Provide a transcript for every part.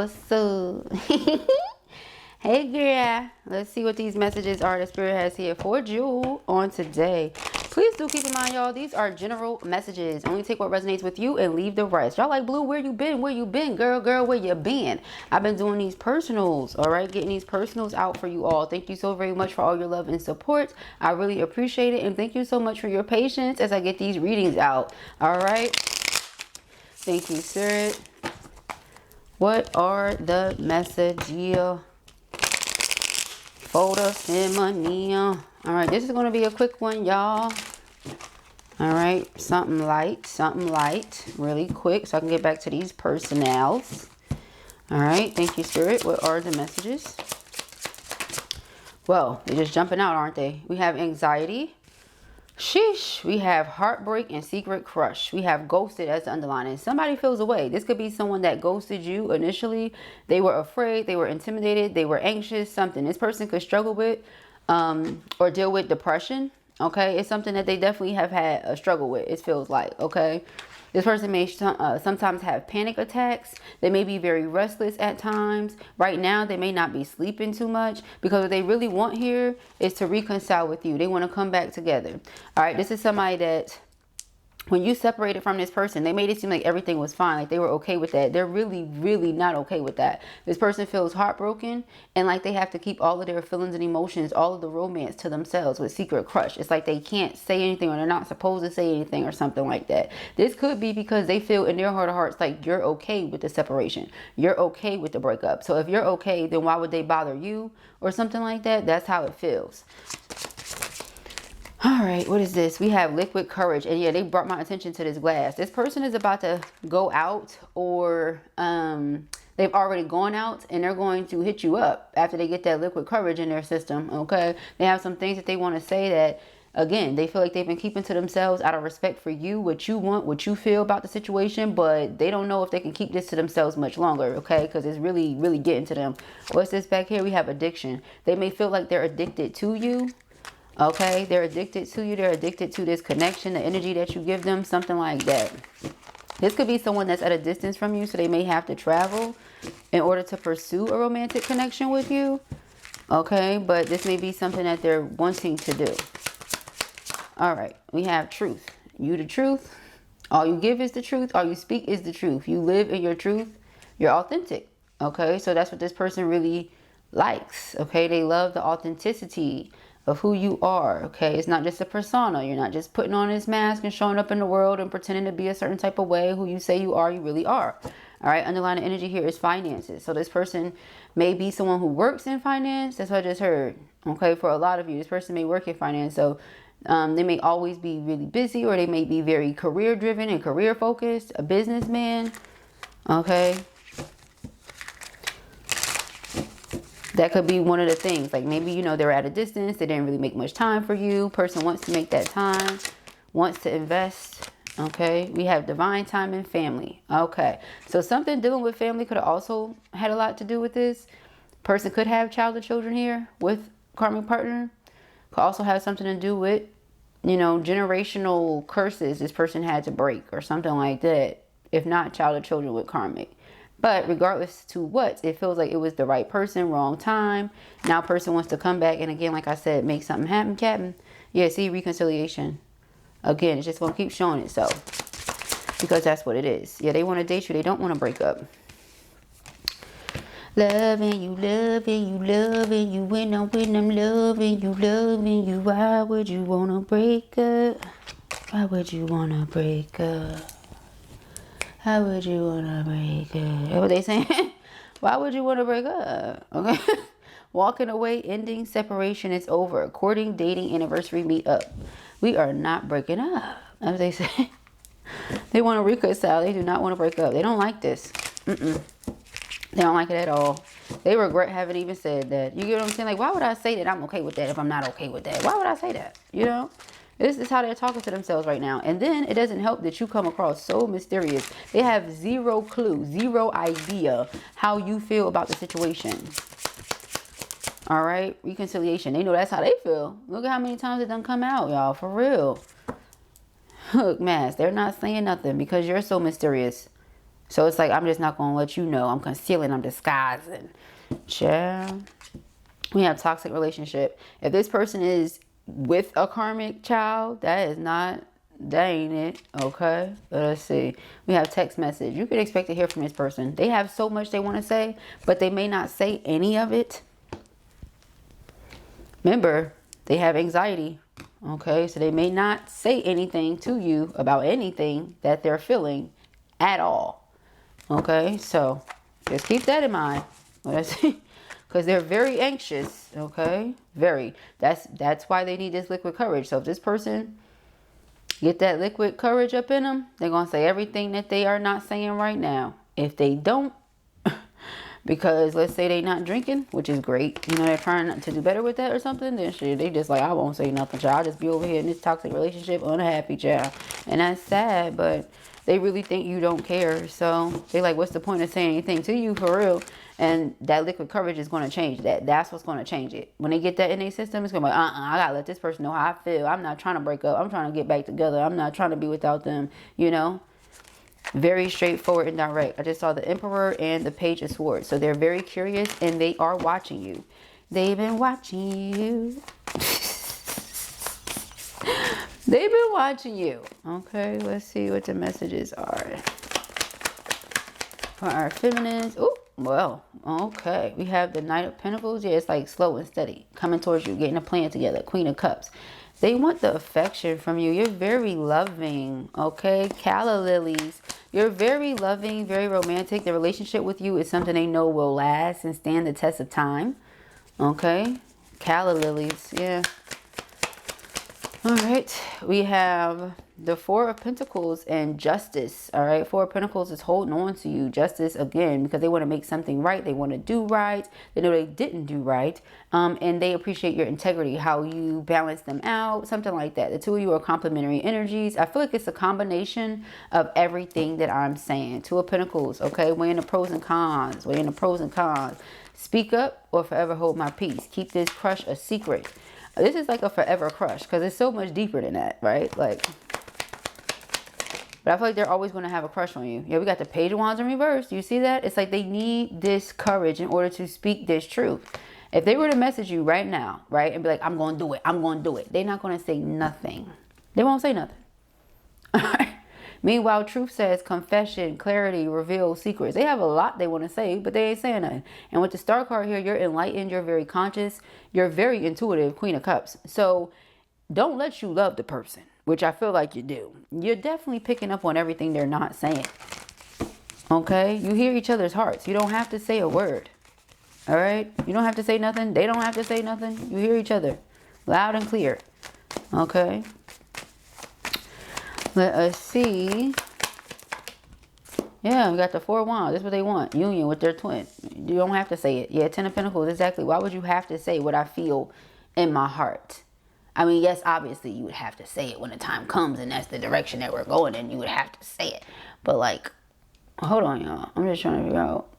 What's up? Hey girl, let's see what these messages are that Spirit has here for you on today. Please do keep in mind, y'all, these are general messages. Only take what resonates with you and leave the rest. Y'all like, Blue, where you been? Where you been? Girl, where you been? I've been doing these personals, all right? Getting these personals out for you all. Thank you so very much for all your love and support. I really appreciate it. And thank you so much for your patience as I get these readings out, all right? Thank you, Spirit. What are the messages? Folder money. All right, this is going to be a quick one, y'all. All right, something light, really quick, so I can get back to these personals. All right, thank you, Spirit. What are the messages? Well, they're just jumping out, aren't they? We have anxiety. Sheesh. We have heartbreak and secret crush. We have ghosted as the underlining. Somebody feels away. This could be someone that ghosted you initially. They were afraid. They were intimidated. They were anxious. Something this person could struggle with or deal with depression. Okay. It's something that they definitely have had a struggle with. It feels like. Okay. This person may sometimes have panic attacks. They may be very restless at times. Right now, they may not be sleeping too much because what they really want here is to reconcile with you. They want to come back together. All right, this is somebody that when you separated from this person, they made it seem like everything was fine. Like they were okay with that. They're really, really not okay with that. This person feels heartbroken and like they have to keep all of their feelings and emotions, all of the romance to themselves with secret crush. It's like they can't say anything or they're not supposed to say anything or something like that. This could be because they feel in their heart of hearts like you're okay with the separation. You're okay with the breakup. So if you're okay, then why would they bother you or something like that? That's how it feels. All right, what is this? We have liquid courage. And yeah, they brought my attention to this glass. This person is about to go out or they've already gone out and they're going to hit you up after they get that liquid courage in their system, okay? They have some things that they want to say that, again, they feel like they've been keeping to themselves out of respect for you, what you want, what you feel about the situation, but they don't know if they can keep this to themselves much longer, okay? Because it's really, really getting to them. What's this back here? We have addiction. They may feel like they're addicted to you. Okay, they're addicted to you. They're addicted to this connection, the energy that you give them, something like that. This could be someone that's at a distance from you, so they may have to travel in order to pursue a romantic connection with you. Okay, but this may be something that they're wanting to do. All right, we have truth. You the truth. All you give is the truth. All you speak is the truth. You live in your truth. You're authentic. Okay, so that's what this person really likes. Okay, they love the authenticity of who you are. Okay, it's not just a persona. You're not just putting on this mask and showing up in the world and pretending to be a certain type of way. Who you say you are, you really are. All right, underlying energy here is finances. So this person may be someone who works in finance. That's what I just heard. Okay, for a lot of you, this person may work in finance. So they may always be really busy, or they may be very career driven and career focused, a businessman. Okay, that could be one of the things. Like maybe, you know, they're at a distance. They didn't really make much time for you. Person wants to make that time, wants to invest. Okay, we have divine time and family. Okay, so something dealing with family could have also had a lot to do with this. Person could have child or children here with karmic partner. Could also have something to do with, you know, generational curses this person had to break or something like that. If not child or children with karmic. But regardless to what, it feels like it was the right person, wrong time. Now person wants to come back. And again, like I said, make something happen, Captain. Yeah, see, reconciliation. Again, it's just going to keep showing itself. Because that's what it is. Yeah, they want to date you. They don't want to break up. Loving you, loving you, loving you. When I'm loving you, loving you. Why would you want to break up? Why would you want to break up? How would you want to break up? That's what they saying. Why would you want to break up? Okay. Walking away, ending, separation, it's over. Courting, dating, anniversary, meet up. We are not breaking up. That's what they say. They want to reconcile. They do not want to break up. They don't like this. They don't like it at all. They regret having even said that. You get what I'm saying? Like, why would I say that I'm okay with that if I'm not okay with that? Why would I say that? You know? This is how they're talking to themselves right now. And then it doesn't help that you come across so mysterious. They have zero clue, zero idea how you feel about the situation. All right. Reconciliation. They know that's how they feel. Look at how many times it done come out, y'all. For real. Look, Mass. They're not saying nothing because you're so mysterious. So it's like, I'm just not going to let you know. I'm concealing, I'm disguising. Child. We have toxic relationship. If this person is with a karmic child, that ain't it. Okay, let's see. We have text message. You could expect to hear from this person. They have so much they want to say, but they may not say any of it. Remember, they have anxiety. Okay, so they may not say anything to you about anything that they're feeling at all. Okay, so just keep that in mind. Because they're very anxious. Okay, very. That's why they need this liquid courage. So if this person get that liquid courage up in them, they're going to say everything that they are not saying right now. If they don't, because let's say they not drinking, which is great. You know, they're trying to do better with that or something. Then shit, they just like, I won't say nothing, child. I'll just be over here in this toxic relationship, unhappy, child. And that's sad, but they really think you don't care. So they like, what's the point of saying anything to you for real? And that liquid courage is going to change that. That's what's going to change it. When they get that in their system, it's going to be like, I got to let this person know how I feel. I'm not trying to break up. I'm trying to get back together. I'm not trying to be without them, you know. Very straightforward and direct. I just saw the Emperor and the Page of Swords. So they're very curious and they are watching you. They've been watching you. They've been watching you. Okay, let's see what the messages are. For our feminines. Oh, well, okay. We have the Knight of Pentacles. Yeah, it's like slow and steady. Coming towards you, getting a plan together. Queen of Cups. They want the affection from you. You're very loving, okay? Calla lilies. You're very loving, very romantic. The relationship with you is something they know will last and stand the test of time, okay? Calla lilies, yeah. All right, we have the Four of Pentacles and Justice, all right? Four of Pentacles is holding on to you. Justice, again, because they want to make something right. They want to do right. They know they didn't do right. And they appreciate your integrity, how you balance them out, something like that. The two of you are complementary energies. I feel like it's a combination of everything that I'm saying. Two of Pentacles, okay? Weighing the pros and cons, weighing the pros and cons. Speak up or forever hold my peace. Keep this crush a secret. This is like a forever crush because it's so much deeper than that, right? Like, but I feel like they're always going to have a crush on you. Yeah, we got the Page of Wands in reverse. You see that? It's like they need this courage in order to speak this truth. If they were to message you right now, right, and be like, I'm going to do it, I'm going to do it, they're not going to say nothing. They won't say nothing. All right. Meanwhile, truth says confession, clarity, reveal secrets. They have a lot they want to say, but they ain't saying nothing. And with the Star card here, you're enlightened, you're very conscious, you're very intuitive, Queen of Cups. So don't let you love the person, which I feel like you do. You're definitely picking up on everything they're not saying. Okay? You hear each other's hearts. You don't have to say a word. All right? You don't have to say nothing. They don't have to say nothing. You hear each other loud and clear. Okay? Let us see. Yeah, we got the Four of Wands. That's what they want. Union with their twin. You don't have to say it. Yeah, Ten of Pentacles. Exactly. Why would you have to say what I feel in my heart? I mean, yes, obviously you would have to say it when the time comes and that's the direction that we're going in. You would have to say it. But like, hold on, y'all. I'm just trying to figure out.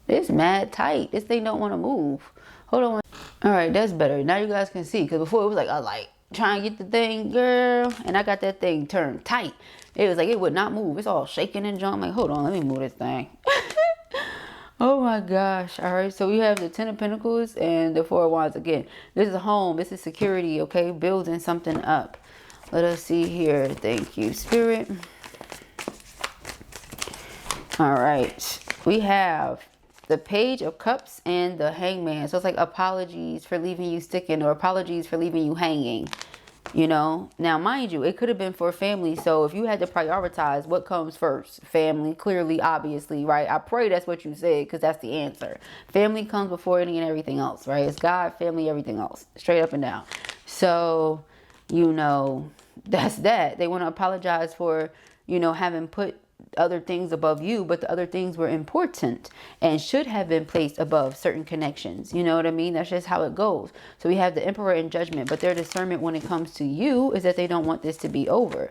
It's mad tight. This thing don't want to move. Hold on. All right, that's better. Now you guys can see. Because before it was like a light. Trying to get the thing, girl, and I got that thing turned tight. It was like it would not move. It's all shaking and jumping. Like, hold on, let me move this thing. Oh my gosh. All right, so we have the Ten of Pentacles and the Four of Wands again. This is a home. This is security, okay? Building something up. Let us see here. Thank you, Spirit. All right, we have the Page of Cups and the Hangman. So it's like apologies for leaving you sticking or apologies for leaving you hanging, you know. Now, mind you, it could have been for family. So if you had to prioritize what comes first, family, clearly, obviously, right? I pray that's what you said because that's the answer. Family comes before any and everything else, right? It's God, family, everything else, straight up and down. So, you know, that's that. They want to apologize for, you know, having put other things above you, but the other things were important and should have been placed above certain connections. You know what I mean? That's just how it goes. So we have the Emperor in Judgment, but their discernment when it comes to you is that they don't want this to be over.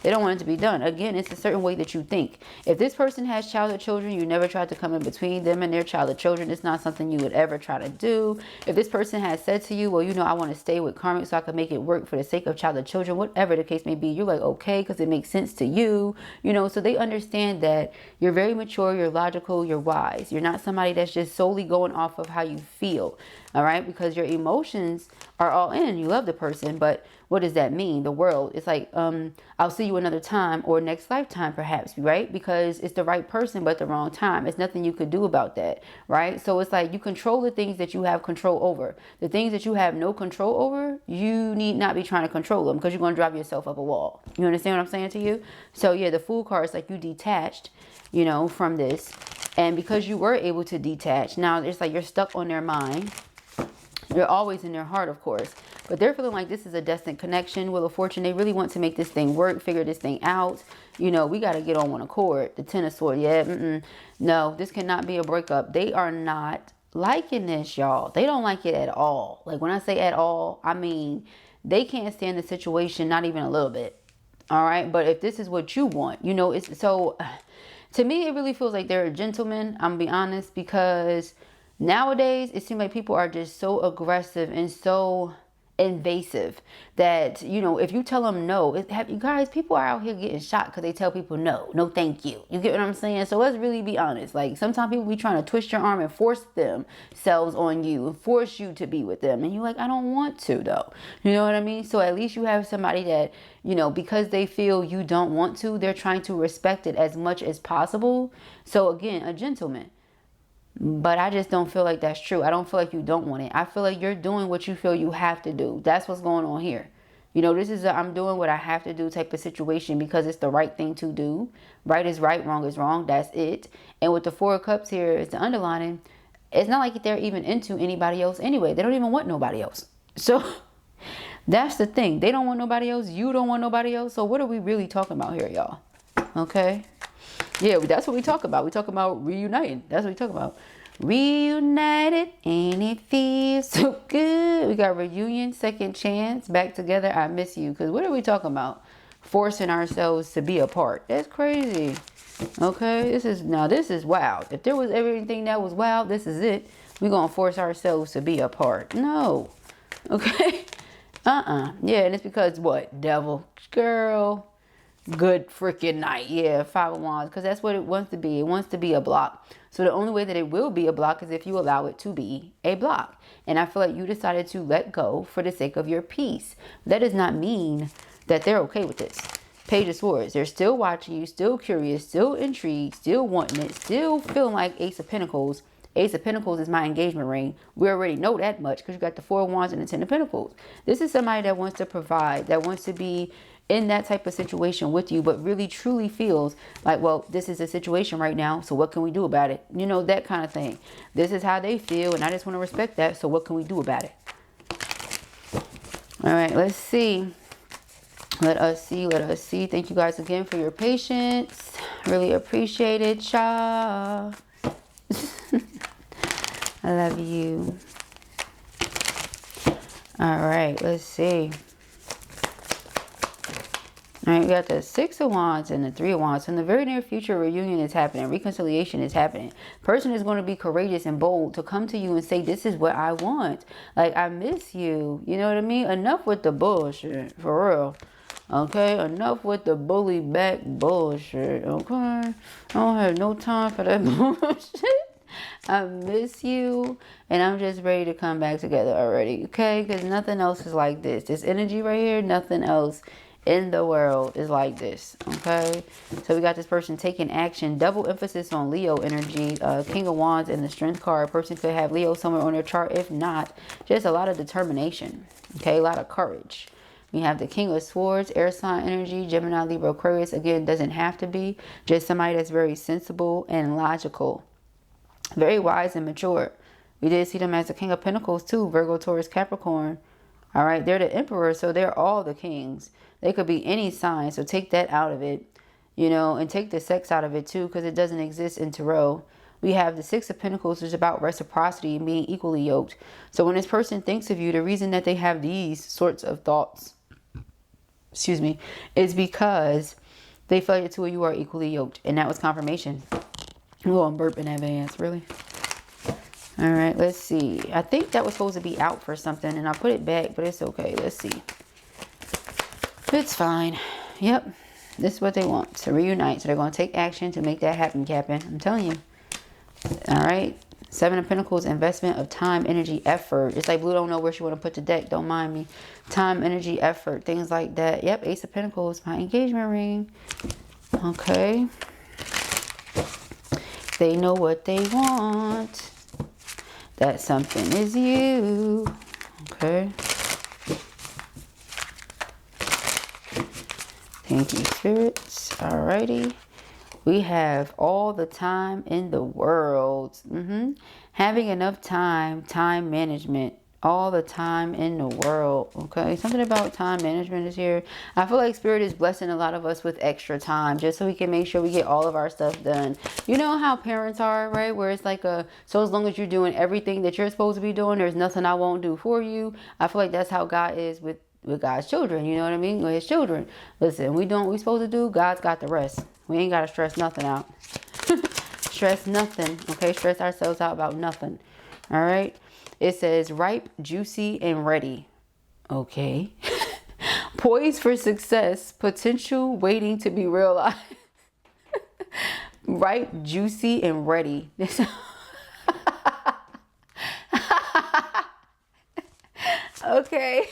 They don't want it to be done. Again, it's a certain way that you think. If this person has childhood children, you never tried to come in between them and their childhood children. It's not something you would ever try to do. If this person has said to you, well, you know, I want to stay with karmic so I can make it work for the sake of childhood children, whatever the case may be, you're like, okay, because it makes sense to you, you know, so they understand that you're very mature, you're logical, you're wise. You're not somebody that's just solely going off of how you feel, all right? Because your emotions are all in. You love the person, but what does that mean? The world. It's like, I'll see you another time, or next lifetime perhaps, right? Because it's the right person, but the wrong time. It's nothing you could do about that, right? So it's like you control the things that you have control over. The things that you have no control over, you need not be trying to control them, because you're going to drive yourself up a wall. You understand what I'm saying to you? So yeah, the Fool card is like you detached, you know, from this. And because you were able to detach, now it's like you're stuck on their mind. You're always in their heart, of course. But they're feeling like this is a destined connection. Wheel of Fortune, they really want to make this thing work, figure this thing out. You know, we got to get on one accord. The Ten of Swords, yeah, no, this cannot be a breakup. They are not liking this, y'all. They don't like it at all. Like when I say at all, I mean, they can't stand the situation, not even a little bit. All right. But if this is what you want, you know, it's so, to me, it really feels like they're a gentleman. I'm gonna be honest, because nowadays it seems like people are just so aggressive and so invasive that, you know, if you tell them no, you guys, people are out here getting shot because they tell people no thank you. You get what I'm saying? So let's really be honest. Like sometimes people be trying to twist your arm and force themselves on you and force you to be with them, and you're like, I don't want to though. You know what I mean? So at least you have somebody that, you know, because they feel you don't want to, they're trying to respect it as much as possible. So again, a gentleman. But I just don't feel like that's true. I don't feel like you don't want it. I feel like you're doing what you feel you have to do. That's what's going on here. You know, this is a I'm doing what I have to do type of situation because it's the right thing to do. Right is right, wrong is wrong. That's it. And with the Four of Cups here, it's the underlining. It's not like they're even into anybody else anyway. They don't even want nobody else. So that's the thing. They don't want nobody else. You don't want nobody else. So what are we really talking about here, y'all? Okay. Yeah, that's what we talk about. We talk about reuniting. That's what we talk about. Reunited and it feels so good. We got reunion, second chance, back together. I miss you. Because what are we talking about? Forcing ourselves to be apart. That's crazy. Okay, this is wild. If there was everything that was wild, this is it. We're going to force ourselves to be apart. No. Okay. Yeah, and it's because what? Devil. Girl. Good freaking night. Yeah, Five of Wands, because that's what it wants to be. It wants to be a block. So the only way that it will be a block is if you allow it to be a block. And I feel like you decided to let go for the sake of your peace. That does not mean that they're okay with this. Page of Swords. They're still watching you, still curious, still intrigued, still wanting it, still feeling like Ace of Pentacles. Ace of Pentacles is my engagement ring. We already know that much because you got the Four of Wands and the Ten of Pentacles. This is somebody that wants to provide, that wants to be in that type of situation with you, but really truly feels like, well, this is a situation right now, so what can we do about it? You know, that kind of thing. This is how they feel, and I just want to respect that, so what can we do about it? All right, let's see. Let us see. Thank you guys again for your patience. Really appreciate it, y'all. I love you. All right, let's see. All right, we got the Six of Wands and the Three of Wands. In the very near future, reunion is happening. Reconciliation is happening. Person is going to be courageous and bold to come to you and say, this is what I want. Like, I miss you. You know what I mean? Enough with the bullshit. For real. Okay? Enough with the bully back bullshit. Okay? I don't have no time for that bullshit. I miss you. And I'm just ready to come back together already. Okay? Because nothing else is like this. This energy right here, nothing else in the world is like this. Okay, so we got this person taking action. Double emphasis on Leo energy. King of Wands and the Strength card. Person could have Leo somewhere on their chart. If not, just a lot of determination. Okay, a lot of courage. We have the King of Swords, air sign energy, Gemini, Libra, Aquarius. Again, doesn't have to be. Just somebody that's very sensible and logical, very wise and mature. We did see them as the King of Pentacles too. Virgo, Taurus, Capricorn. All right, they're the Emperor, so they're all the kings. They could be any sign, so take that out of it, you know, and take the sex out of it too, because it doesn't exist in tarot. We have the Six of Pentacles, which is about reciprocity and being equally yoked. So when this person thinks of you, the reason that they have these sorts of thoughts excuse me, is because they feel like the two of you are equally yoked. And that was confirmation. I'm going to burp in advance, really. All right, let's see. I think that was supposed to be out for something, and I put it back, but it's okay. Let's see. It's fine. Yep. This is what they want, to reunite. So they're going to take action to make that happen, Captain. I'm telling you. All right. 7 of Pentacles, investment of time, energy, effort. It's like Blue don't know where she want to put the deck. Don't mind me. Time, energy, effort, things like that. Yep, Ace of Pentacles, my engagement ring. Okay. They know what they want. That something is you. Okay. Thank you, spirits. Alrighty. We have all the time in the world. Having enough time, time management, all the time in the world. Okay, something about time management is here. I feel like Spirit is blessing a lot of us with extra time just so we can make sure we get all of our stuff done. You know how parents are, right? Where it's like so as long as you're doing everything that you're supposed to be doing, there's nothing I won't do for you. I feel like that's how God is with God's children. You know what I mean? With his children. Listen, we don't what we supposed to do. God's got the rest. We ain't got to stress nothing out. Stress nothing. Okay, stress ourselves out about nothing. All right. It says ripe, juicy, and ready. Okay. Poised for success, potential waiting to be realized. Ripe, juicy, and ready. Okay.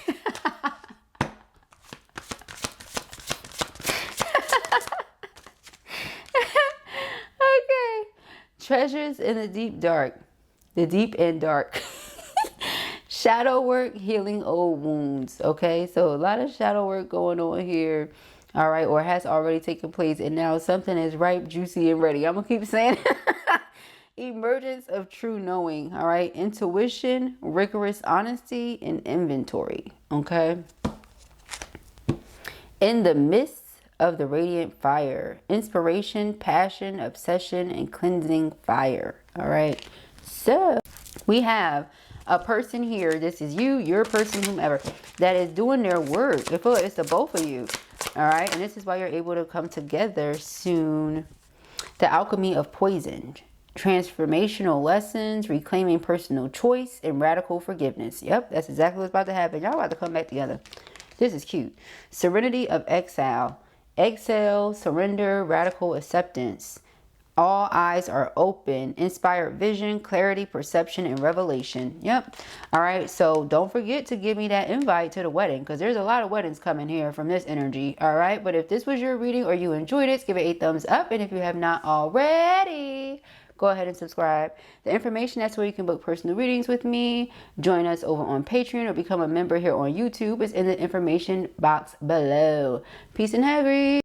Okay. Treasures in the deep dark. The deep and dark. Shadow work, healing old wounds. Okay, so a lot of shadow work going on here. All right, or has already taken place, and now something is ripe, juicy, and ready. I'm gonna keep saying emergence of true knowing. All right, intuition, rigorous honesty, and inventory. Okay, in the midst of the radiant fire, inspiration, passion, obsession, and cleansing fire. All right, so we have a person here. This is you, your person, whomever, that is doing their work. I feel like it's the both of you. All right, and this is why you're able to come together soon. The alchemy of poison, transformational lessons, reclaiming personal choice, and radical forgiveness. Yep, that's exactly what's about to happen. Y'all about to come back together. This is cute. Serenity of exile. Exhale, surrender, radical acceptance. All eyes are open. Inspired vision, clarity, perception, and revelation. Yep. All right. So don't forget to give me that invite to the wedding, because there's a lot of weddings coming here from this energy. All right. But if this was your reading or you enjoyed it, give it a thumbs up. And if you have not already, go ahead and subscribe. The information, that's where you can book personal readings with me. Join us over on Patreon or become a member here on YouTube. It's in the information box below. Peace and Harry.